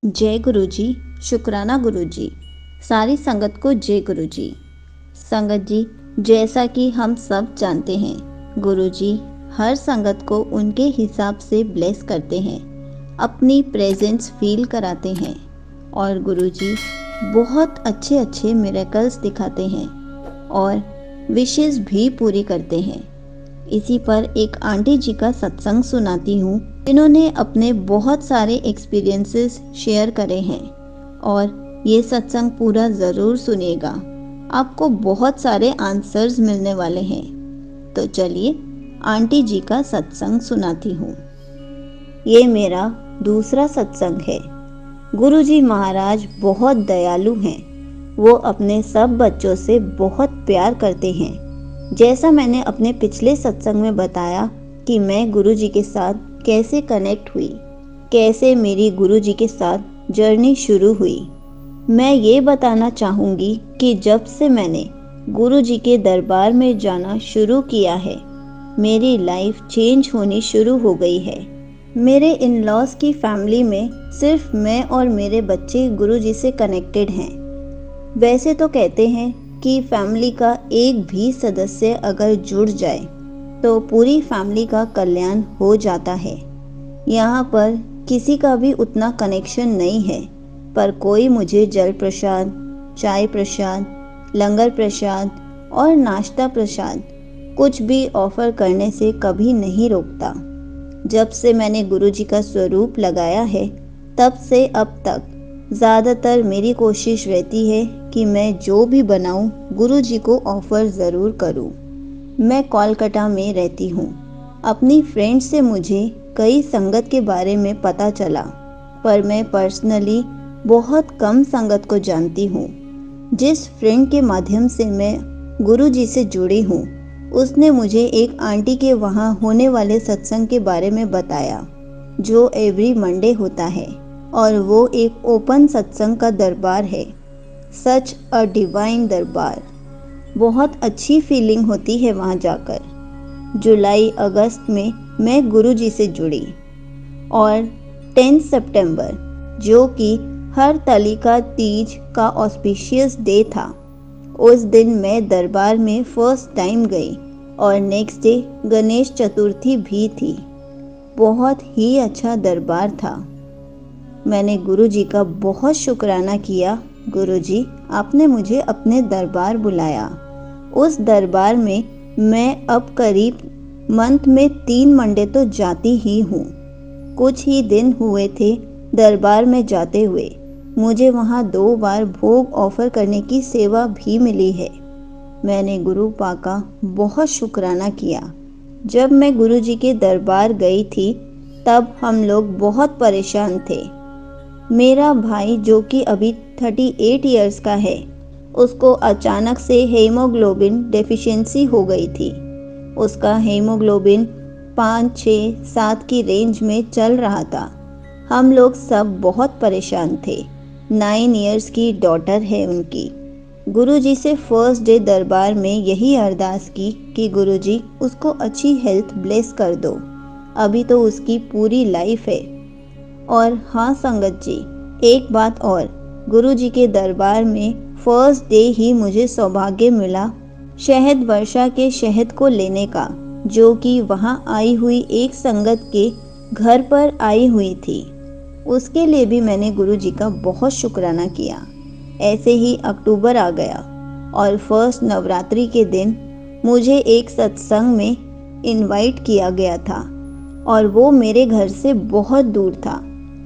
जय गुरु जी। शुक्राना गुरु जी। सारी संगत को जय गुरु जी। संगत जी, जैसा कि हम सब जानते हैं, गुरु जी हर संगत को उनके हिसाब से ब्लेस करते हैं, अपनी प्रेजेंस फील कराते हैं और गुरु जी बहुत अच्छे अच्छे मिरेकल्स दिखाते हैं और विशेस भी पूरी करते हैं। इसी पर एक आंटी जी का सत्संग सुनाती हूँ, जिन्होंने अपने बहुत सारे एक्सपीरियंसेस शेयर करे हैं और ये सत्संग पूरा ज़रूर सुनिएगा, आपको बहुत सारे आंसर्स मिलने वाले हैं। तो चलिए आंटी जी का सत्संग सुनाती हूँ। ये मेरा दूसरा सत्संग है। गुरु जी महाराज बहुत दयालु हैं। वो अपने सब बच्चों से बहुत प्यार करते हैं। जैसा मैंने अपने पिछले सत्संग में बताया कि मैं गुरु जी के साथ कैसे कनेक्ट हुई, कैसे मेरी गुरु जी के साथ जर्नी शुरू हुई। मैं ये बताना चाहूँगी कि जब से मैंने गुरु जी के दरबार में जाना शुरू किया है, मेरी लाइफ चेंज होनी शुरू हो गई है। मेरे इन लॉज की फैमिली में सिर्फ मैं और मेरे बच्चे गुरु जी से कनेक्टेड हैं। वैसे तो कहते हैं कि फैमिली का एक भी सदस्य अगर जुड़ जाए तो पूरी फैमिली का कल्याण हो जाता है। यहाँ पर किसी का भी उतना कनेक्शन नहीं है, पर कोई मुझे जल प्रसाद, चाय प्रसाद, लंगर प्रसाद और नाश्ता प्रसाद कुछ भी ऑफर करने से कभी नहीं रोकता। जब से मैंने गुरु जी का स्वरूप लगाया है, तब से अब तक ज़्यादातर मेरी कोशिश रहती है कि मैं जो भी बनाऊं गुरु जी को ऑफ़र ज़रूर करूं। मैं कोलकाता में रहती हूं। अपनी फ्रेंड से मुझे कई संगत के बारे में पता चला, पर मैं पर्सनली बहुत कम संगत को जानती हूं। जिस फ्रेंड के माध्यम से मैं गुरु जी से जुड़ी हूं, उसने मुझे एक आंटी के वहाँ होने वाले सत्संग के बारे में बताया, जो एवरी मंडे होता है और वो एक ओपन सत्संग का दरबार है। सच अ डिवाइन दरबार। बहुत अच्छी फीलिंग होती है वहाँ जाकर। जुलाई अगस्त में मैं गुरु जी से जुड़ी और 10 सितंबर, जो कि हरतालिका तीज का ऑस्पिशियस डे था, उस दिन मैं दरबार में फर्स्ट टाइम गई और नेक्स्ट डे गणेश चतुर्थी भी थी। बहुत ही अच्छा दरबार था। मैंने गुरु जी का बहुत शुक्राना किया। गुरु जी, आपने मुझे अपने दरबार बुलाया। उस दरबार में मैं अब करीब मंथ में 3 मंडे तो जाती ही हूँ। कुछ ही दिन हुए थे दरबार में जाते हुए। मुझे वहाँ 2 बार भोग ऑफर करने की सेवा भी मिली है। मैंने गुरु पा का बहुत शुक्राना किया। जब मैं गुरु जी के दरबार गई थी, तब हम लोग बहुत परेशान थे। मेरा भाई, जो कि अभी 38 इयर्स का है, उसको अचानक से हीमोग्लोबिन डेफिशिएंसी हो गई थी। उसका हीमोग्लोबिन 5, 6, 7 की रेंज में चल रहा था। हम लोग सब बहुत परेशान थे। 9 इयर्स की डॉटर है उनकी। गुरुजी से फर्स्ट डे दरबार में यही अरदास की कि गुरुजी उसको अच्छी हेल्थ ब्लेस कर दो। अभी तो उसकी पूरी लाइफ है। और हाँ संगत जी, एक बात और, गुरुजी के दरबार में फर्स्ट डे ही मुझे सौभाग्य मिला शहद वर्षा के शहद को लेने का, जो कि वहाँ आई हुई एक संगत के घर पर आई हुई थी। उसके लिए भी मैंने गुरुजी का बहुत शुक्राना किया। ऐसे ही अक्टूबर आ गया और फर्स्ट नवरात्रि के दिन मुझे एक सत्संग में इनवाइट किया गया था और वो मेरे घर से बहुत दूर था।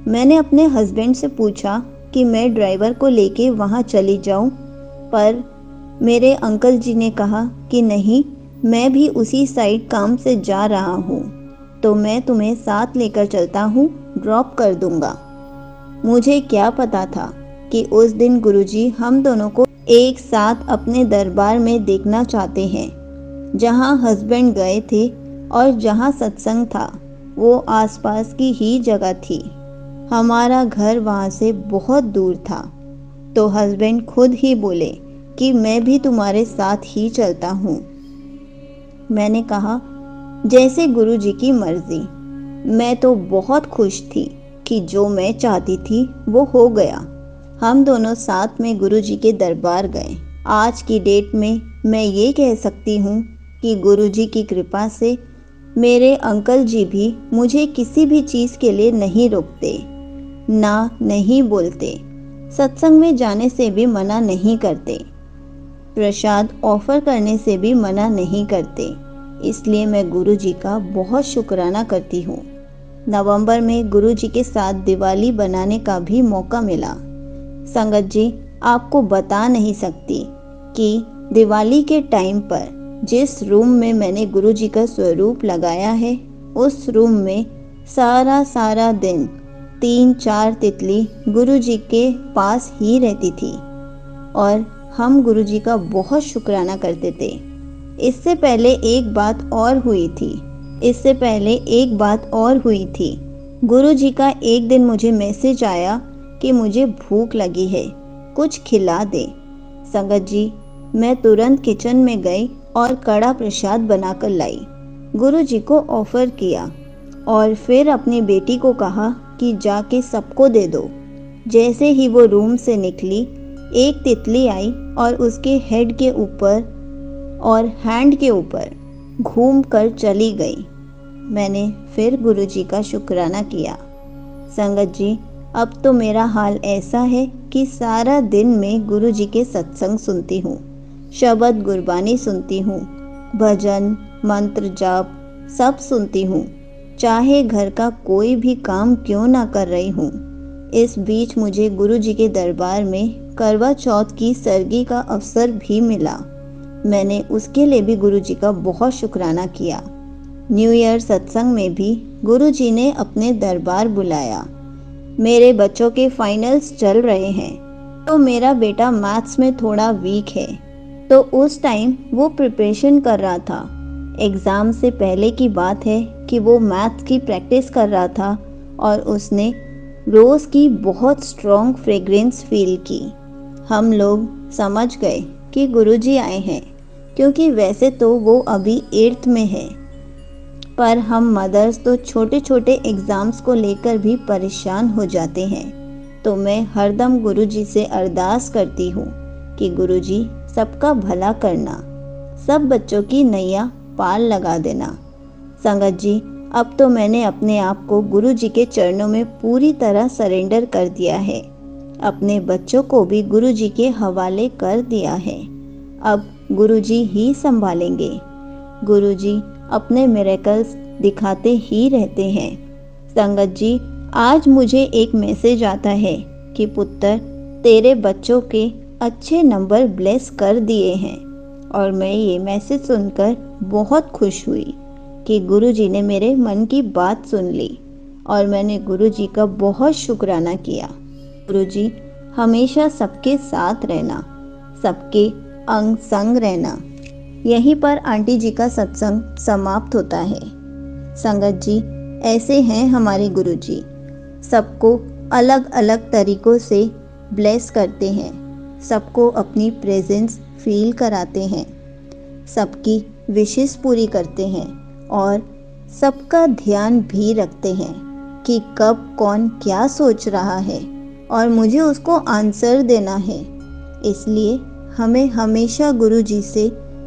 मैंने अपने हस्बैंड से पूछा कि मैं ड्राइवर को लेके वहाँ चली जाऊँ, पर मेरे अंकल जी ने कहा कि नहीं, मैं भी उसी साइड काम से जा रहा हूँ, तो मैं तुम्हें साथ लेकर चलता हूँ, ड्रॉप कर दूँगा। मुझे क्या पता था कि उस दिन गुरुजी हम दोनों को एक साथ अपने दरबार में देखना चाहते हैं। जहाँ हस्बैंड गए थे और जहाँ सत्संग था, वो आसपास की ही जगह थी। हमारा घर वहाँ से बहुत दूर था, तो हस्बैंड खुद ही बोले कि मैं भी तुम्हारे साथ ही चलता हूँ। मैंने कहा, जैसे गुरुजी की मर्जी। मैं तो बहुत खुश थी। कि जो मैं चाहती थी वो हो गया। हम दोनों साथ में गुरुजी के दरबार गए। आज की डेट में मैं ये कह सकती हूँ कि गुरुजी की कृपा से मेरे अंकल जी भी मुझे किसी भी चीज़ के लिए नहीं रोकते, ना नहीं बोलते, सत्संग में जाने से भी मना नहीं करते, प्रसाद ऑफर करने से भी मना नहीं करते। इसलिए मैं गुरुजी का बहुत शुक्राना करती हूँ। नवंबर में गुरुजी के साथ दिवाली बनाने का भी मौका मिला। संगत जी, आपको बता नहीं सकती कि दिवाली के टाइम पर जिस रूम में मैंने गुरुजी का स्वरूप लगाया है, उस रूम में सारा दिन 3-4 तितली गुरुजी के पास ही रहती थी और हम गुरुजी का बहुत शुक्राना करते थे। इससे पहले एक बात और हुई थी। गुरुजी का एक दिन मुझे मैसेज आया कि मुझे भूख लगी है, कुछ खिला दे। संगत जी, मैं तुरंत किचन में गई और कड़ा प्रसाद बनाकर लाई, गुरुजी को ऑफर किया और फिर अपनी बेटी को कहा कि जाके सबको दे दो। जैसे ही वो रूम से निकली, एक तितली आई और उसके हेड के ऊपर और हैंड के ऊपर घूम कर चली गई। मैंने फिर गुरुजी का शुक्राना किया। संगत जी, अब तो मेरा हाल ऐसा है कि सारा दिन मैं गुरुजी के सत्संग सुनती हूँ, शब्द गुरबानी सुनती हूँ, भजन मंत्र जाप सब सुनती हूँ, चाहे घर का कोई भी काम क्यों ना कर रही हूँ। इस बीच मुझे गुरुजी के दरबार में करवा चौथ की सरगी का अवसर भी मिला। मैंने उसके लिए भी गुरुजी का बहुत शुक्राना किया। न्यू ईयर सत्संग में भी गुरुजी ने अपने दरबार बुलाया। मेरे बच्चों के फाइनल्स चल रहे हैं, तो मेरा बेटा मैथ्स में थोड़ा वीक है, तो उस टाइम वो प्रिपरेशन कर रहा था। एग्ज़ाम से पहले की बात है कि वो मैथ्स की प्रैक्टिस कर रहा था और उसने रोज़ की बहुत स्ट्रॉन्ग फ्रेग्रेंस फील की। हम लोग समझ गए कि गुरुजी आए हैं, क्योंकि वैसे तो वो अभी 8th में है, पर हम मदर्स तो छोटे छोटे एग्ज़ाम्स को लेकर भी परेशान हो जाते हैं। तो मैं हरदम गुरुजी से अरदास करती हूँ कि गुरुजी सबका भला करना, सब बच्चों की नैया पार लगा देना। संगत जी, अब तो मैंने अपने आप को गुरुजी के चरणों में पूरी तरह सरेंडर कर दिया है, अपने बच्चों को भी गुरुजी के हवाले कर दिया है। अब गुरुजी ही संभालेंगे। गुरुजी अपने मिरेकल्स दिखाते ही रहते हैं। संगत जी, आज मुझे एक मैसेज आता है कि पुत्र, तेरे बच्चों के अच्छे नंबर ब्लेस कर दिए हैं। और मैं ये मैसेज सुनकर बहुत खुश हुई कि गुरुजी ने मेरे मन की बात सुन ली और मैंने गुरुजी का बहुत शुक्राना किया। गुरुजी, हमेशा सबके साथ रहना, सबके अंग संग रहना। यहीं पर आंटी जी का सत्संग समाप्त होता है। संगत जी, ऐसे हैं हमारे गुरुजी, सबको अलग अलग तरीक़ों से ब्लेस करते हैं, सबको अपनी प्रेजेंस फील कराते हैं, सबकी विशेस पूरी करते हैं और सबका ध्यान भी रखते हैं कि कब कौन क्या सोच रहा है और मुझे उसको आंसर देना है। इसलिए हमें हमेशा गुरुजी से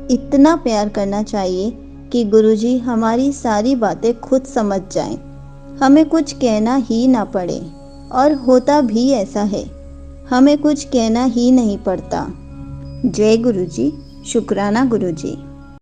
इतना प्यार करना चाहिए कि गुरुजी हमारी सारी बातें खुद समझ जाएं, हमें कुछ कहना ही ना पड़े। और होता भी ऐसा है, हमें कुछ कहना ही नहीं पड़ता। जय गुरुजी, शुक्राना गुरुजी।